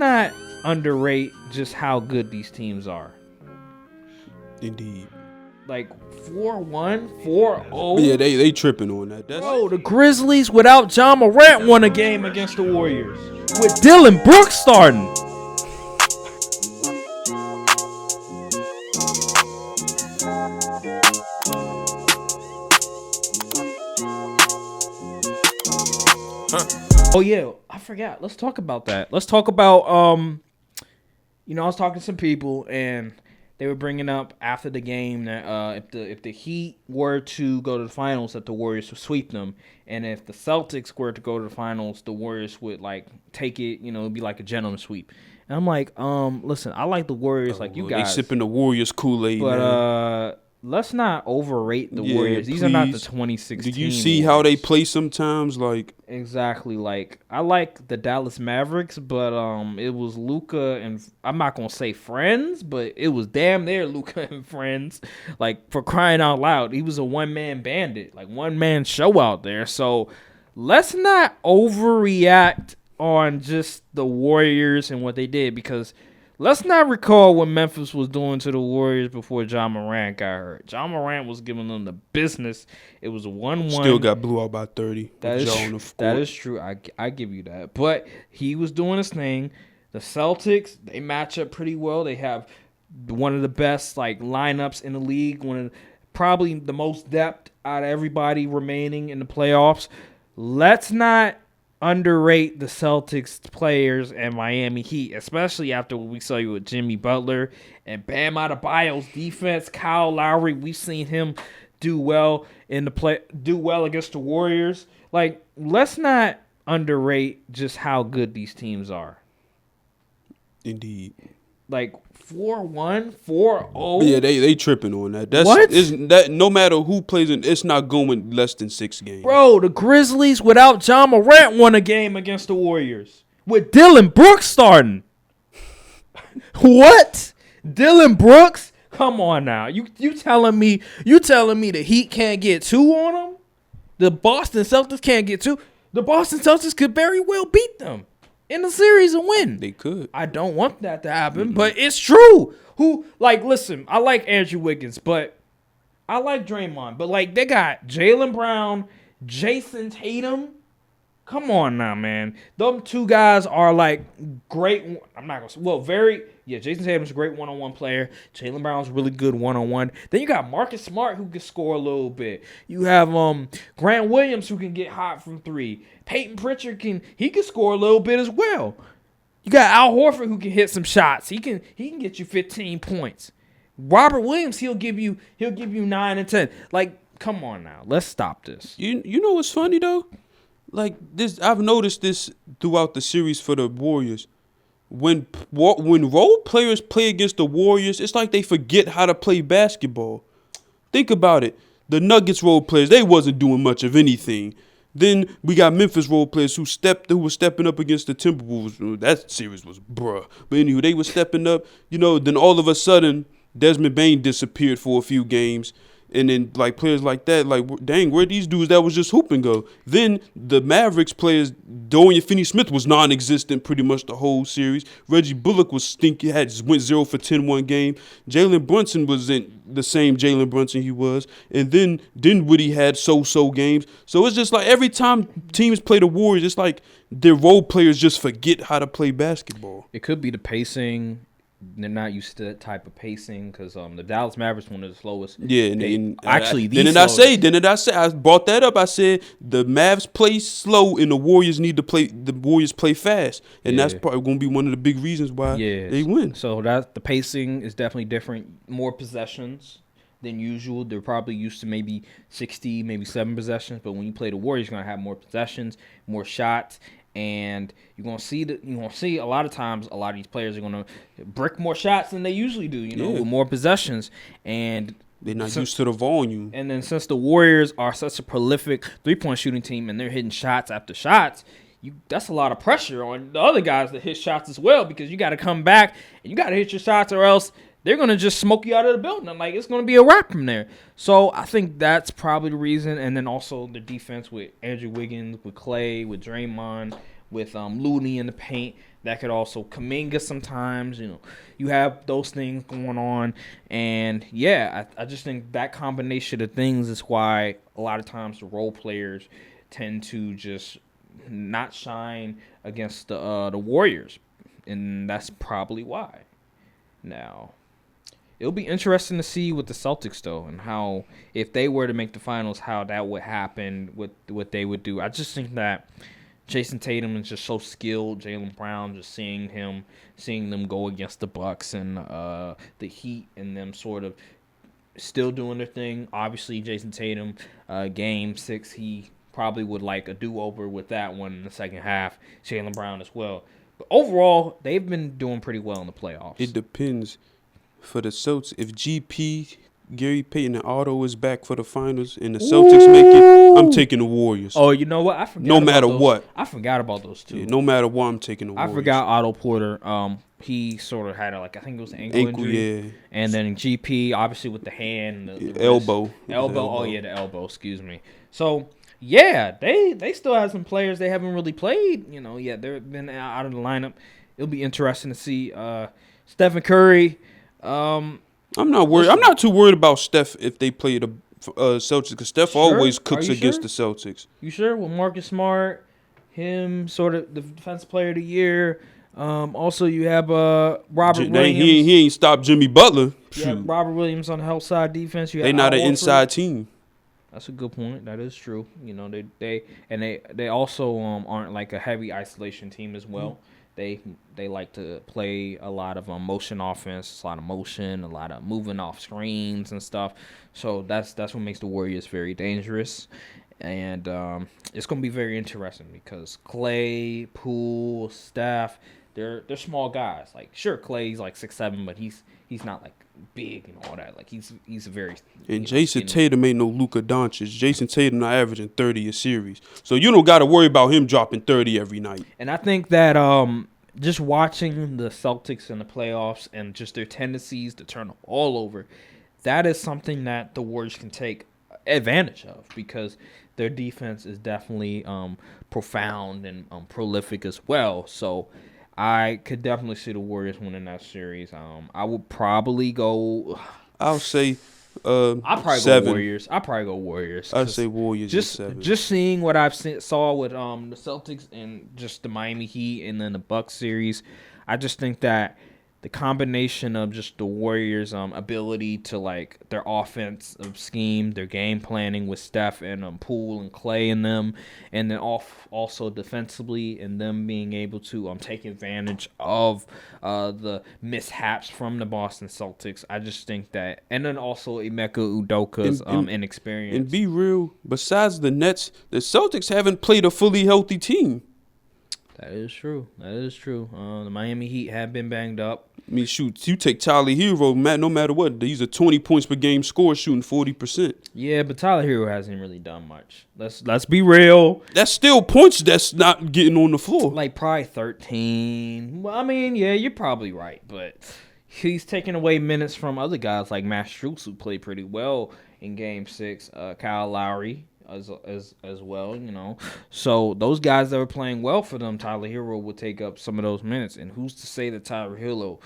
Not underrate just how good these teams are. Indeed. Like 4-1, 4-0. Yeah, they tripping on that. Bro, the Grizzlies without John Morant won a game against the Warriors with Dylan Brooks starting. Oh yeah, I forgot. Let's talk about that. Let's talk about I was talking to some people and they were bringing up after the game that if the Heat were to go to the finals, that the Warriors would sweep them, and if the Celtics were to go to the finals, the Warriors would take it. It'd be like a gentleman sweep. And I'm like, listen, I like the Warriors, like you guys. They sipping the Warriors Kool-Aid, but man. Let's not overrate the Warriors. These are not the 2016. Did you see how they play sometimes? Exactly. I like the Dallas Mavericks, but it was Luka and I'm not gonna say friends, but it was damn near Luka and friends. For crying out loud, he was a one-man bandit, one-man show out there. So let's not overreact on just the Warriors and what they did, because let's not recall what Memphis was doing to the Warriors before John Morant got hurt. John Morant was giving them the business. It was a 1-1. Still got blew out by 30. That is true. I give you that. But he was doing his thing. The Celtics, they match up pretty well. They have one of the best lineups in the league. Probably the most depth out of everybody remaining in the playoffs. Let's not underrate the Celtics players and Miami Heat, especially after what we saw you with Jimmy Butler and Bam Adebayo's defense. Kyle Lowry, we've seen him do well against the Warriors. Let's not underrate just how good these teams are. Indeed. 4-1, 4-0. Yeah, they tripping on that. No matter who plays in, it's not going less than 6 games. Bro, the Grizzlies without John Morant won a game against the Warriors with Dylan Brooks starting. What? Dylan Brooks? Come on now. You telling me the Heat can't get 2 on them? The Boston Celtics can't get 2? The Boston Celtics could very well beat them in the series and win. They could. I don't want that to happen, but it's true. Listen, I like Andrew Wiggins, but I like Draymond. But, they got Jaylen Brown, Jason Tatum. Come on now, man. Them two guys are, great. I'm not going to say, Jason Tatum's a great one-on-one player. Jaylen Brown's really good one-on-one. Then you got Marcus Smart, who can score a little bit. You have Grant Williams, who can get hot from 3. Peyton Pritchard can score a little bit as well. You got Al Horford, who can hit some shots. He can get you 15 points. Robert Williams, he'll give you 9 and 10. Come on now, let's stop this. You know what's funny though? I've noticed this throughout the series for the Warriors. When role players play against the Warriors, it's like they forget how to play basketball. Think about it. The Nuggets role players, they wasn't doing much of anything. Then we got Memphis role players who were stepping up against the Timberwolves. That series was bruh. But anyway, they were stepping up. Then all of a sudden, Desmond Bane disappeared for a few games. And then, players like that, dang, where these dudes that was just hooping go? Then the Mavericks players, Dorian Finney-Smith was non-existent pretty much the whole series. Reggie Bullock was stinky, went 0 for 10 one game. Jalen Brunson wasn't the same Jalen Brunson he was. And then Dinwiddie had so-so games. So it's just every time teams play the Warriors, it's like their role players just forget how to play basketball. It could be the pacing. They're not used to that type of pacing because the Dallas Mavericks one of the slowest. Yeah, I brought that up. I said the Mavs play slow and the Warriors play fast, and that's probably going to be one of the big reasons why they win. So the pacing is definitely different. More possessions than usual. They're probably used to maybe 60, maybe 7 possessions, but when you play the Warriors, you're going to have more possessions, more shots. And you're gonna see a lot of times a lot of these players are gonna brick more shots than they usually do, with more possessions. And they're not used to the volume. And then since the Warriors are such a prolific 3-point shooting team and they're hitting shots after shots, that's a lot of pressure on the other guys that hit shots as well, because you got to come back and you got to hit your shots, or else they're going to just smoke you out of the building. It's going to be a wrap from there. So I think that's probably the reason. And then also the defense with Andrew Wiggins, with Clay, with Draymond, with Looney in the paint. That could also Kaminga sometimes. You have those things going on. And, yeah, I just think that combination of things is why a lot of times the role players tend to just not shine against the Warriors. And that's probably why. Now, it'll be interesting to see with the Celtics, though, and how, if they were to make the finals, how that would happen, what they would do. I just think that Jason Tatum is just so skilled. Jaylen Brown, just seeing them go against the Bucks and the Heat, and them sort of still doing their thing. Obviously, Jason Tatum, Game 6, he probably would like a do-over with that one in the second half. Jaylen Brown as well. But overall, they've been doing pretty well in the playoffs. It depends. For the Celtics, if GP, Gary Payton, and Otto is back for the finals and the Celtics make it, I'm taking the Warriors. Oh, you know what? I forgot. No matter what. I forgot about those two. Yeah, no matter what, I'm taking the Warriors. I forgot Otto Porter. He sort of had I think it was an ankle injury. Yeah. And then GP, obviously with the hand, the elbow. Elbow. Oh yeah, the elbow. Excuse me. So yeah, they still have some players they haven't really played. Yet they've been out of the lineup. It'll be interesting to see Stephen Curry. I'm not worried. I'm not too worried about Steph if they play the Celtics, because Steph always cooks against the Celtics. You sure? With Marcus Smart, him sort of the defensive player of the year. Also, you have Robert Williams. He ain't stopped Jimmy Butler. Yeah, Robert Williams on the help side defense. They not an inside team. That's a good point. That is true. They also aren't like a heavy isolation team as well. They like to play a lot of motion offense, a lot of motion, a lot of moving off screens and stuff. So that's what makes the Warriors very dangerous. And it's going to be very interesting because Clay, Poole, Steph, they're small guys. Like, sure, Clay's like 6'7", but he's not like big and all that. Like, he's a very Jason Tatum ain't no Luka Doncic. Jason Tatum not averaging 30 a series, so you don't got to worry about him dropping 30 every night. And I think that just watching the Celtics in the playoffs and just their tendencies to turn all over, that is something that the Warriors can take advantage of, because their defense is definitely profound and prolific as well. So I could definitely see the Warriors winning that series. I would probably go. I'll say. I'll probably 7. go Warriors. I'd say Warriors. Just seeing what I've saw with the Celtics and just the Miami Heat and then the Bucks series, I just think that the combination of just the Warriors' ability to, like, their offensive scheme, their game planning with Steph and Poole and Clay in them, and then also defensively, and them being able to take advantage of the mishaps from the Boston Celtics. I just think that, and then also Emeka Udoka's inexperience. And be real, besides the Nets, the Celtics haven't played a fully healthy team. That is true. The Miami Heat have been banged up. I mean, shoot, you take Tyler Hero, no matter what, he's a 20 points per game score, shooting 40%. Yeah, but Tyler Hero hasn't really done much. Let's be real. That's still points that's not getting on the floor. Like probably 13. Well, I mean, yeah, you're probably right, but he's taking away minutes from other guys like Matt Strus, who played pretty well in Game 6. Kyle Lowry as well, So those guys that were playing well for them, Tyler Hero would take up some of those minutes. And who's to say that Tyler Hero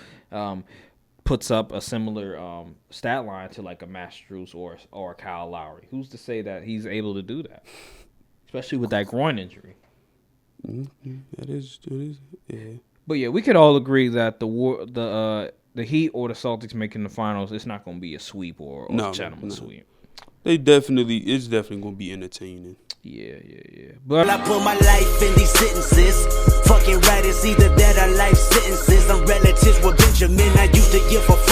puts up a similar stat line to like a Matt Strus or a Kyle Lowry? Who's to say that he's able to do that, especially with that groin injury? Mm-hmm. That is, yeah. But yeah, we could all agree that the Heat or the Celtics making the finals, it's not going to be a sweep or a gentleman's sweep. It's definitely going to be entertaining. Yeah. But I put my life in these sentences. Fucking right, it's either that or life sentences.